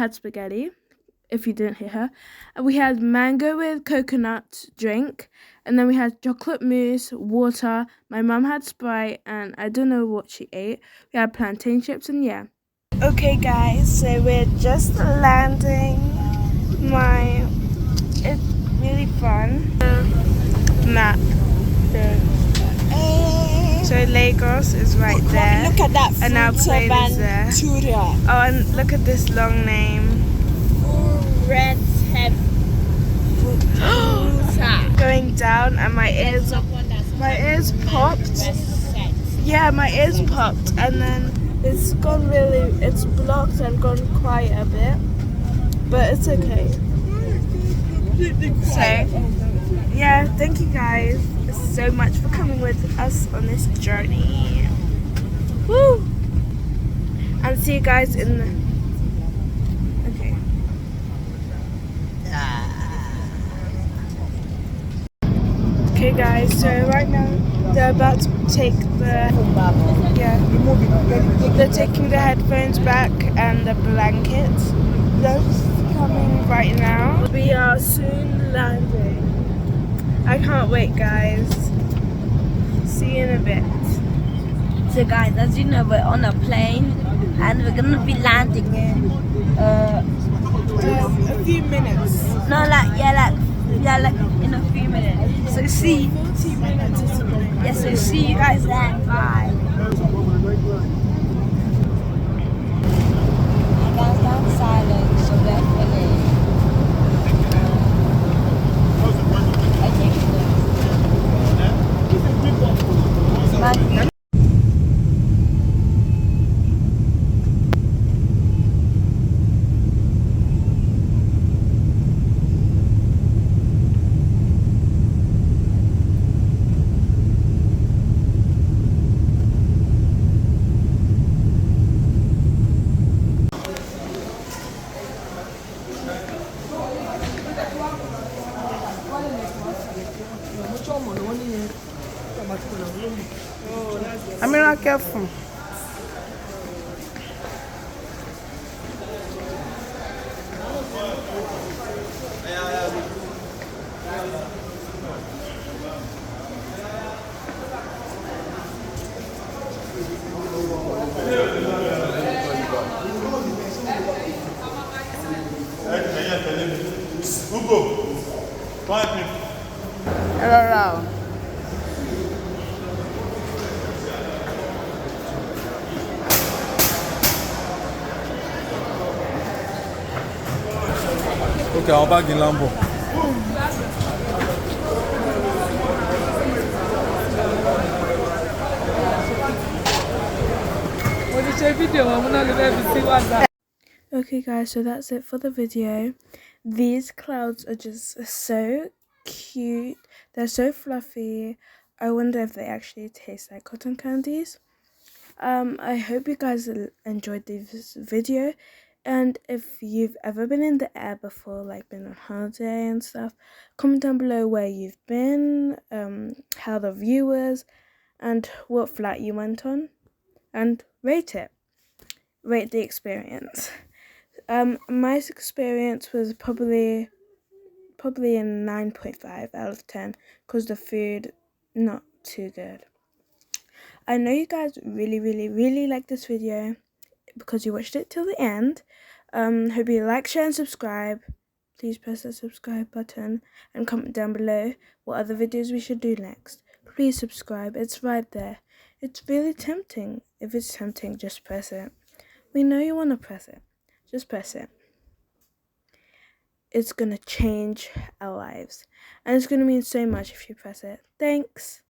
had spaghetti, if you didn't hear her. And we had mango with coconut drink. And then we had chocolate mousse, water. My mum had Sprite, and I don't know what she ate. We had plantain chips, and yeah. Okay, guys, so we're just landing. It's really fun. Map. So Lagos is right there. Look at that. And our plane is there. Oh, and look at this long name. Reds have Going down, and my ears popped. Yeah, my ears popped, and then it's blocked and gone quiet a bit, but it's okay. So yeah, thank you guys so much for coming with us on this journey. Woo! And see you guys in the Okay guys, so right now they're about to take they're taking the headphones back and the blankets. That's coming right now. We are soon landing. I can't wait, guys. See you in a bit. So guys, as you know, we're on a plane and we're gonna be landing in a few minutes. No, like in a few minutes. So see 40 minutes or something. Yeah, so see you guys then. Bye. I got down silent, so definitely. I'm not careful. Hello. Okay, I'll back in Lambo. Okay guys, so that's it for the video. These clouds are just so cute. They're so fluffy. I wonder if they actually taste like cotton candies. I hope you guys enjoyed this video, and if you've ever been in the air before, like been on holiday and stuff, comment down below where you've been, how the view was, and what flight you went on, and rate the experience. My experience was probably a 9.5 out of 10 because the food not too good. I know you guys really like this video because you watched it till the end. Hope you like, share and subscribe. Please press the subscribe button and comment down below what other videos we should do next. Please subscribe, it's right there. It's really tempting. If it's tempting, just press it. We know you want to press it. Just press it. It's gonna change our lives, and it's gonna mean so much if you press it. Thanks.